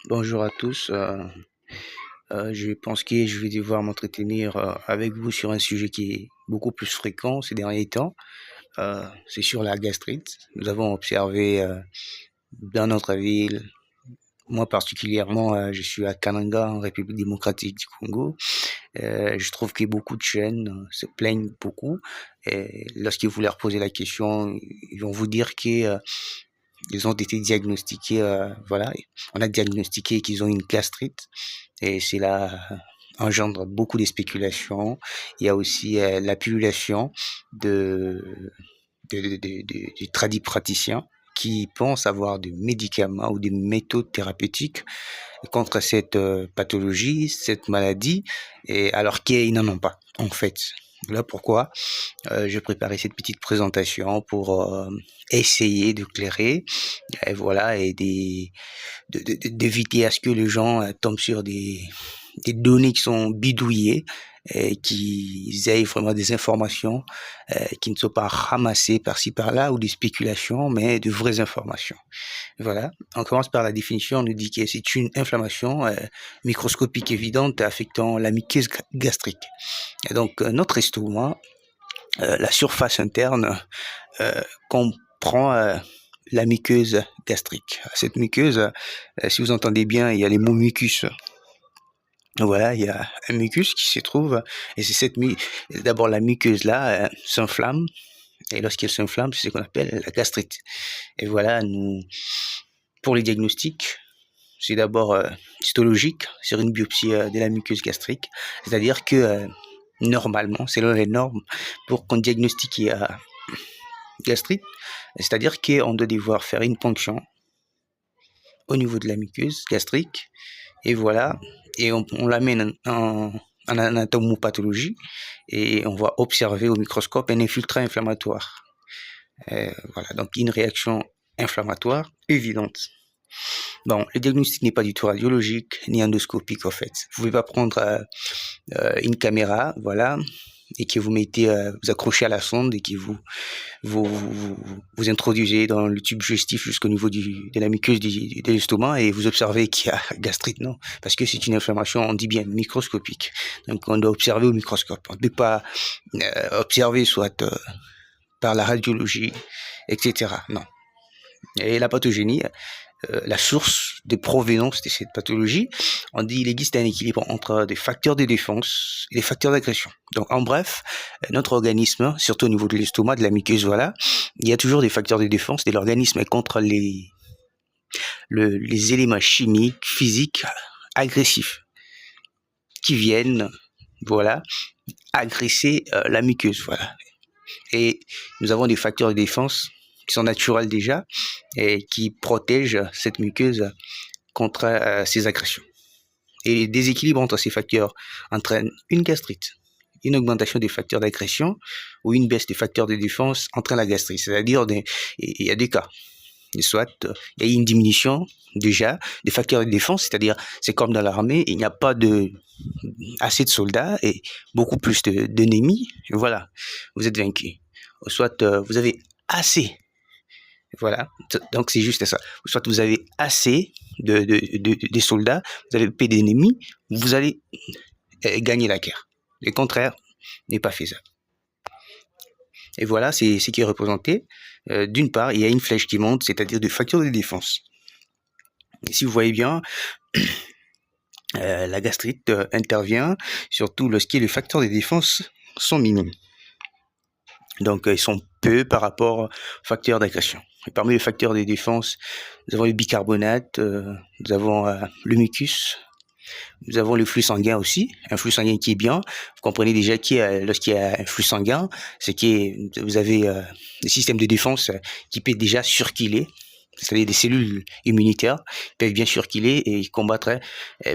Bonjour à tous. Je pense que je vais devoir m'entretenir avec vous sur un sujet qui est beaucoup plus fréquent ces derniers temps. C'est sur la gastrite. Nous avons observé dans notre ville, moi particulièrement, je suis à Kananga, en République démocratique du Congo. Je trouve que beaucoup de chaînes se plaignent beaucoup. Et lorsque vous leur posez la question, ils vont vous dire que ils ont été diagnostiqués, voilà, on a diagnostiqué qu'ils ont une gastrite. Et cela engendre beaucoup de spéculations. Il y a aussi la pullulation de, de tradipraticiens qui pensent avoir des médicaments ou des méthodes thérapeutiques contre cette pathologie, cette maladie, et alors qu'ils n'en ont pas, en fait. Voilà pourquoi je préparais cette petite présentation pour essayer de clairer, et voilà, et d'éviter à ce que les gens tombent sur des données qui sont bidouillées et qu'ils aient vraiment des informations qui ne sont pas ramassées par-ci par-là ou des spéculations, mais de vraies informations. Voilà. On commence par la définition. On nous dit que c'est une inflammation microscopique évidente affectant la muqueuse gastrique. Et donc notre estomac, la surface interne, comprend la muqueuse gastrique. Cette muqueuse, si vous entendez bien, il y a les mots mucus. Voilà, il y a un mucus qui se trouve, et c'est d'abord la muqueuse là s'inflamme, et lorsqu'elle s'inflamme, c'est ce qu'on appelle la gastrite. Et voilà, pour les diagnostics, c'est d'abord histologique sur une biopsie de la muqueuse gastrique, c'est-à-dire que normalement, selon les normes, pour qu'on diagnostique gastrite, c'est-à-dire qu'on doit devoir faire une ponction au niveau de la muqueuse gastrique, et voilà, et on l'amène en anatomopathologie, et on va observer au microscope un infiltrant inflammatoire. Voilà, donc une réaction inflammatoire évidente. Bon, le diagnostic n'est pas du tout radiologique ni endoscopique en fait. Vous pouvez pas prendre une caméra, voilà, et que vous mettez, vous accrochez à la sonde et que vous introduisez dans le tube digestif jusqu'au niveau de la muqueuse de l'estomac et vous observez qu'il y a gastrite, non, parce que c'est une inflammation, on dit bien microscopique. Donc on doit observer au microscope. On ne peut pas observer soit par la radiologie, etc. Non. Et la pathogénie, la source de provenance de cette pathologie, on dit qu'il existe un équilibre entre des facteurs de défense et des facteurs d'agression. Donc en bref, notre organisme, surtout au niveau de l'estomac, de la muqueuse, voilà, il y a toujours des facteurs de défense de l'organisme contre les éléments chimiques, physiques, agressifs, qui viennent, voilà, agresser la muqueuse, voilà. Et nous avons des facteurs de défense qui sont naturels déjà et qui protègent cette muqueuse contre ces agressions. Et les déséquilibres entre ces facteurs entraînent une gastrite, une augmentation des facteurs d'agression ou une baisse des facteurs de défense entraîne la gastrite. C'est-à-dire, il y a deux cas. Soit il y a une diminution déjà des facteurs de défense, c'est-à-dire c'est comme dans l'armée, il n'y a pas assez de soldats et beaucoup plus d'ennemis. Voilà, vous êtes vaincu. Soit vous avez assez. Voilà, donc c'est juste ça. Soit vous avez assez de soldats, vous avez peu d'ennemis, vous allez gagner la guerre. Le contraire n'est pas faisable. Et voilà, c'est ce qui est représenté. D'une part, il y a une flèche qui monte, c'est-à-dire des facteurs de défense. Et si vous voyez bien, la gastrite intervient surtout lorsque les facteurs de défense sont minimes. Donc, ils sont peu par rapport aux facteurs d'agression. Et parmi les facteurs de défense, nous avons le bicarbonate, nous avons le mucus, nous avons le flux sanguin aussi, un flux sanguin qui est bien. Vous comprenez déjà lorsqu'il y a un flux sanguin, c'est que vous avez des systèmes de défense qui peuvent déjà circuler, c'est-à-dire des cellules immunitaires peuvent bien circuler et combattre,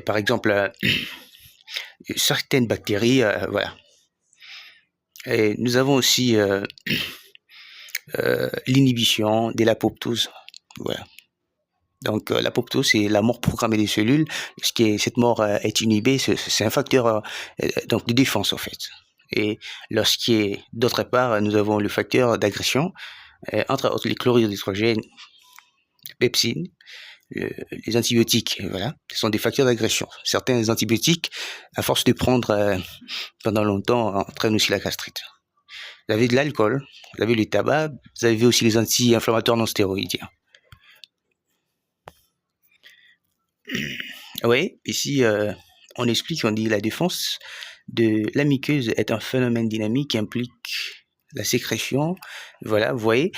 par exemple, certaines bactéries, voilà. Et nous avons aussi l'inhibition de l'apoptose, voilà. Donc l'apoptose, c'est la mort programmée des cellules. Cette mort est inhibée, c'est un facteur donc de défense en fait. Et d'autre part, nous avons le facteur d'agression, entre autres les chlorures d'hydrogène, les pepsines, les antibiotiques, voilà, ce sont des facteurs d'agression. Certains antibiotiques, à force de prendre pendant longtemps, entraînent aussi la gastrite. Vous avez de l'alcool, vous avez le tabac, vous avez aussi les anti-inflammatoires non stéroïdiens. Oui, ici, on explique, on dit la défense de la muqueuse est un phénomène dynamique qui implique la sécrétion. Voilà, vous voyez,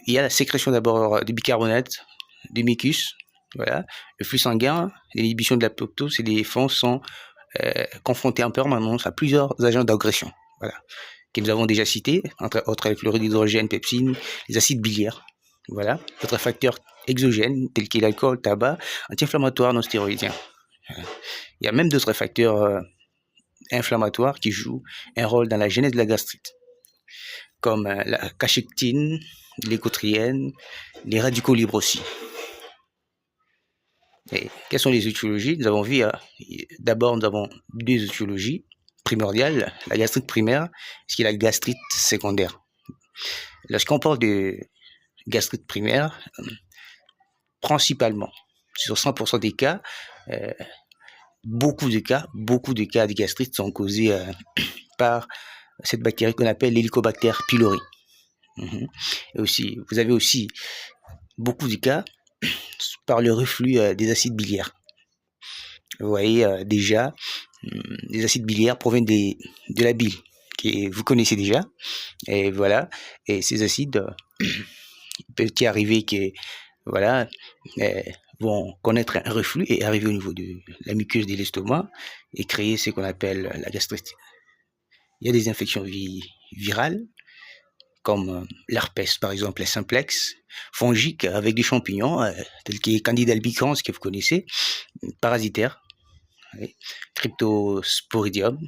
il y a la sécrétion d'abord du bicarbonate, du mucus, voilà, le flux sanguin, l'inhibition de l'apoptose et les fonds sont confrontés en permanence à plusieurs agents d'agression, voilà, que nous avons déjà cités, entre autres le chlorure d'hydrogène, pepsine, les acides biliaires, voilà, d'autres facteurs exogènes tels que l'alcool, tabac, anti-inflammatoires non stéroïdiens. Il y a même d'autres facteurs inflammatoires qui jouent un rôle dans la genèse de la gastrite, comme la cachectine, l'écotrienne, les radicaux libres aussi. Et quelles sont les étiologies? Nous avons vu, d'abord, nous avons deux étiologies primordiales, la gastrite primaire, ce qui est la gastrite secondaire. Lorsqu'on parle de gastrite primaire, principalement, sur 100% des cas, beaucoup de cas de gastrite sont causés par cette bactérie qu'on appelle l'Helicobacter pylori. Et aussi, vous avez aussi beaucoup de cas par le reflux des acides biliaires. Vous voyez déjà, les acides biliaires proviennent de la bile, que vous connaissez déjà. Et voilà, et ces acides, peut-il arriver que, voilà, vont connaître un reflux et arriver au niveau de la muqueuse de l'estomac et créer ce qu'on appelle la gastrite. Il y a des infections virales, comme l'herpès par exemple, les simplex, fongiques avec des champignons, tels que Candida albicans, que vous connaissez, parasitaires, Cryptosporidium,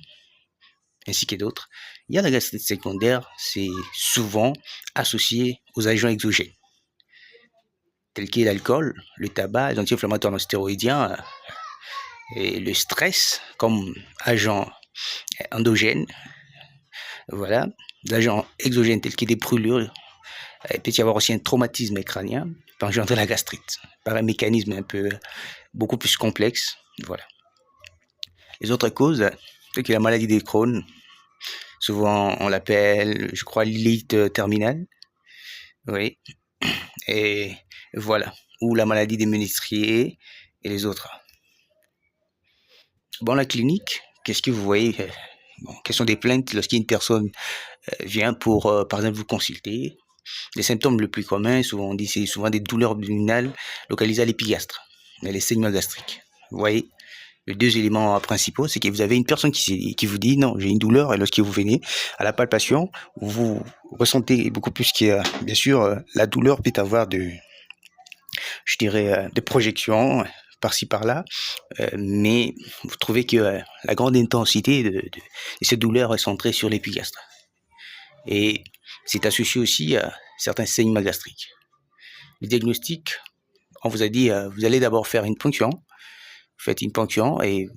ainsi que d'autres. Il y a la gastrite secondaire, c'est souvent associé aux agents exogènes, tels que l'alcool, le tabac, les anti-inflammatoires non stéroïdiens, et le stress comme agent endogène, voilà, d'agents exogènes tels que des brûlures. Il peut y avoir aussi un traumatisme crânien par engendrer la gastrite, par un mécanisme beaucoup plus complexe. Voilà. Les autres causes, c'est que la maladie de Crohn, souvent on l'appelle, je crois, l'élite terminale. Oui. Et voilà. Ou la maladie des ménestriers et les autres. Bon, la clinique, qu'est-ce que vous voyez? Bon, quelles sont des plaintes lorsqu'une personne vient pour, par exemple, vous consulter? Les symptômes les plus communs, souvent on dit, c'est souvent des douleurs abdominales localisées à l'épigastre, les saignements gastriques. Vous voyez, les deux éléments principaux, c'est que vous avez une personne qui vous dit non, j'ai une douleur, et lorsque vous venez à la palpation, vous ressentez beaucoup plus que, bien sûr, la douleur peut avoir des projections par-ci par-là, mais vous trouvez que la grande intensité de cette douleur est centrée sur l'épigastre. Et c'est associé aussi à certains saignements gastriques. Le diagnostic, on vous a dit, vous allez d'abord faire une ponction. Vous faites une ponction et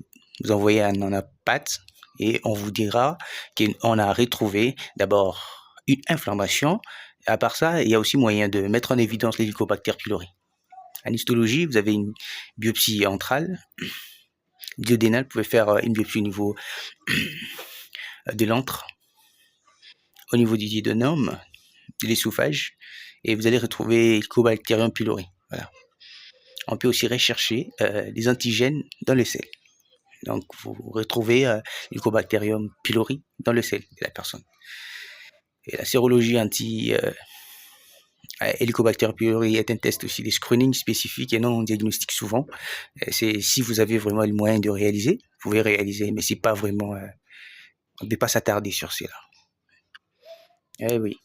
vous envoyez un anapathe et on vous dira qu'on a retrouvé d'abord une inflammation. À part ça, il y a aussi moyen de mettre en évidence l'Helicobacter pylori. En histologie, vous avez une biopsie antrale, duodénale, vous pouvez faire une biopsie au niveau de l'antre, au niveau du duodénum, de l'œsophage, et vous allez retrouver Helicobacterium pylori. Voilà. On peut aussi rechercher des antigènes dans le sel. Donc, vous retrouvez Helicobacterium pylori dans le sel de la personne. Et la sérologie Helicobacter pylori est un test aussi des screenings spécifiques et non diagnostiques souvent. C'est si vous avez vraiment le moyen de réaliser, vous pouvez réaliser, mais c'est pas vraiment, on ne peut pas s'attarder sur cela. Eh oui,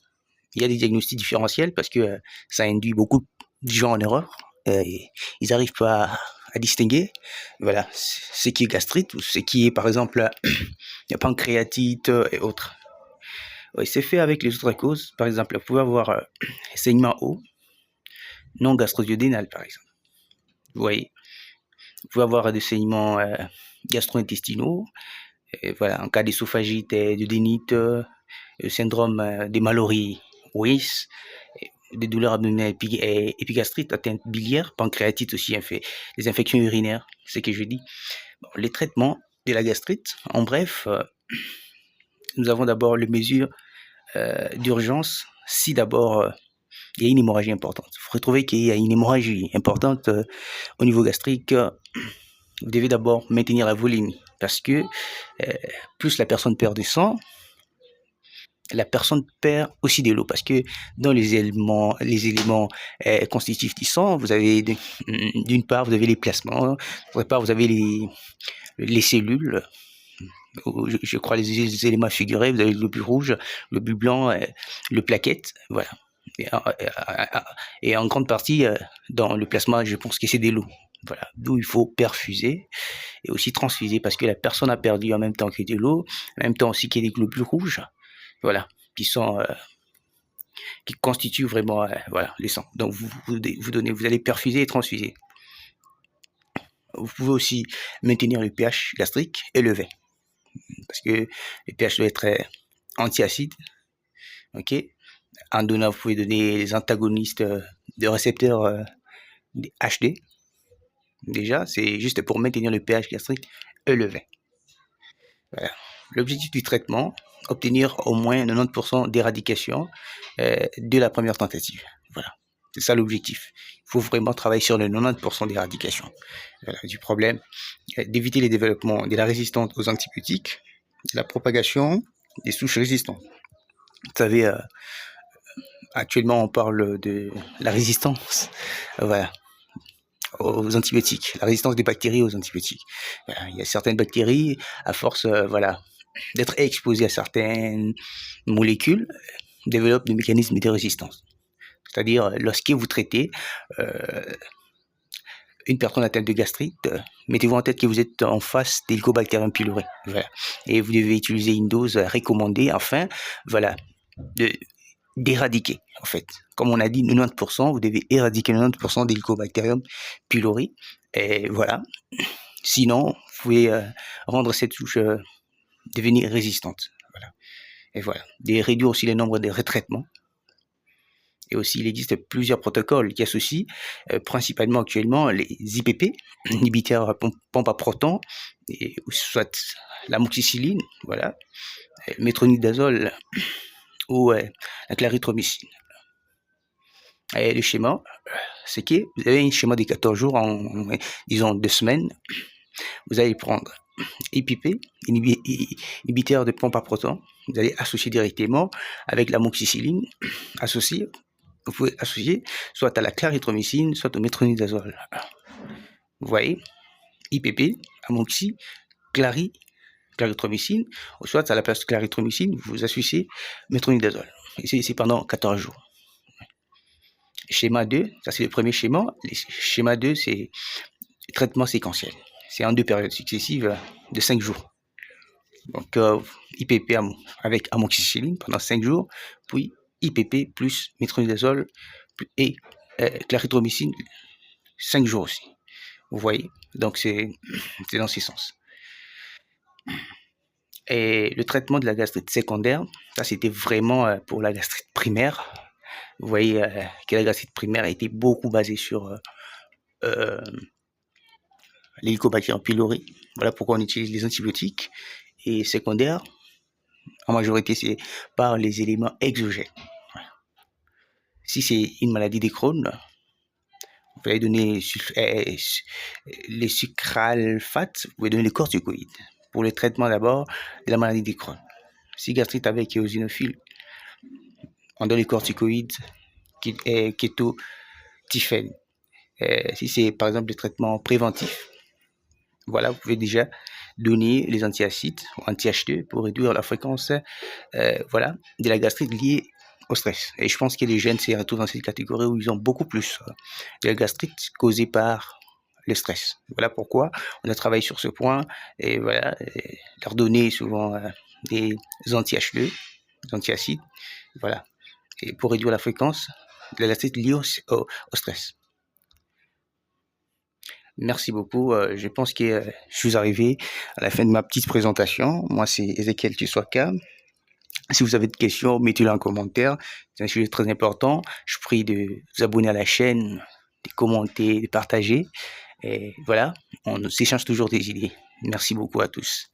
il y a des diagnostics différentiels parce que ça induit beaucoup de gens en erreur. Ils n'arrivent pas à distinguer, voilà, ce qui est gastrite ou ce qui est par exemple la pancréatite et autres. Oui, c'est fait avec les autres causes. Par exemple, vous pouvez avoir saignement haut, non gastro-duodénal, par exemple. Vous voyez, vous pouvez avoir des saignements gastro-intestinaux. Et voilà, en cas d'œsophagite et de dénite, le syndrome des Mallory-Weiss. des douleurs abdominales épigastriques, atteinte biliaire, pancréatite aussi, des infections urinaires, c'est ce que je dis. Bon, les traitements de la gastrite, en bref, nous avons d'abord les mesures d'urgence si d'abord il y a une hémorragie importante. Il faut retrouver qu'il y a une hémorragie importante au niveau gastrique. Vous devez d'abord maintenir la volémie parce que plus la personne perd du sang, la personne perd aussi de l'eau parce que dans les éléments constitutifs du sang, vous avez d'une part vous avez les plasmas, d'autre part vous avez les cellules, je crois les éléments figurés, vous avez le globule rouge, le globule blanc, le plaquette, voilà. Et en grande partie, dans le plasma, je pense que c'est de l'eau. Voilà, d'où il faut perfuser et aussi transfuser parce que la personne a perdu en même temps que de l'eau, en même temps aussi qu'il y a des globules rouges, voilà, qui constituent vraiment voilà, les sangs. Donc vous allez perfuser et transfuser. Vous pouvez aussi maintenir le pH gastrique élevé parce que le pH doit être antiacide, ok. En donnant, vous pouvez donner les antagonistes de récepteurs HD. Déjà, c'est juste pour maintenir le pH gastrique élevé. Voilà. L'objectif du traitement, obtenir au moins 90% d'éradication de la première tentative. Voilà. C'est ça l'objectif. Il faut vraiment travailler sur le 90% d'éradication voilà, du problème, d'éviter les développements de la résistance aux antibiotiques, la propagation des souches résistantes. Vous savez, actuellement, on parle de la résistance voilà, aux antibiotiques, la résistance des bactéries aux antibiotiques. Voilà, il y a certaines bactéries, à force voilà, d'être exposées à certaines molécules, développent des mécanismes de résistance. C'est-à-dire, lorsque vous traitez une personne atteinte de gastrite, mettez-vous en tête que vous êtes en face d'Helicobacterium pylori. Voilà. Et vous devez utiliser une dose recommandée afin voilà, d'éradiquer, en fait. Comme on a dit, 90%, vous devez éradiquer 90% d'Helicobacterium pylori. Et voilà. Sinon, vous pouvez rendre cette souche devenir résistante. Voilà. Et voilà. De réduire aussi le nombre de retraitements. Et aussi, il existe plusieurs protocoles qui associent principalement actuellement les IPP, inhibiteurs à pompe à proton, et soit l'amoxicilline, voilà, métronidazole ou la clarithromycine. Et le schéma, c'est que vous avez un schéma de 14 jours, disons 2 semaines. Vous allez prendre IPP, inhibiteur de pompe à proton. Vous allez associer directement avec l'amoxicilline, vous pouvez associer soit à la clarithromycine, soit au métronidazole. Vous voyez, IPP, amoxy, clarithromycine, ou soit à la place de clarithromycine, vous associez métronidazole. Et c'est pendant 14 jours. Schéma 2, ça c'est le premier schéma. Le schéma 2, c'est traitement séquentiel. C'est en 2 périodes successives de 5 jours. Donc, IPP avec amoxicilline pendant 5 jours, puis IPP plus métronidazole et clarithromycine 5 jours aussi. Vous voyez, donc c'est dans ces sens. Et le traitement de la gastrite secondaire, ça c'était vraiment pour la gastrite primaire. Vous voyez que la gastrite primaire a été beaucoup basée sur l'Helicobacter pylori. Voilà pourquoi on utilise les antibiotiques. Et secondaire, en majorité, c'est par les éléments exogènes. Voilà. Si c'est une maladie de Crohn, vous pouvez donner les sucralfates, vous pouvez donner les corticoïdes pour le traitement d'abord de la maladie de Crohn. Si gastrite avec éosinophile, on donne les corticoïdes kétotifène. Si c'est par exemple le traitement préventif, voilà, vous pouvez déjà donner les antiacides ou anti-H2 pour réduire la fréquence voilà, de la gastrite liée au stress. Et je pense que les jeunes se retrouvent dans cette catégorie où ils ont beaucoup plus de la gastrite causée par le stress. Voilà pourquoi on a travaillé sur ce point et voilà, leur donner souvent des anti-H2, des antiacides, voilà, et pour réduire la fréquence de la gastrite liée au stress. Merci beaucoup. Je pense que je suis arrivé à la fin de ma petite présentation. Moi, c'est Ezekiel Tissouaka, Si vous avez des questions, mettez-les en commentaire. C'est un sujet très important. Je vous prie de vous abonner à la chaîne, de commenter, de partager. Et voilà, on s'échange toujours des idées. Merci beaucoup à tous.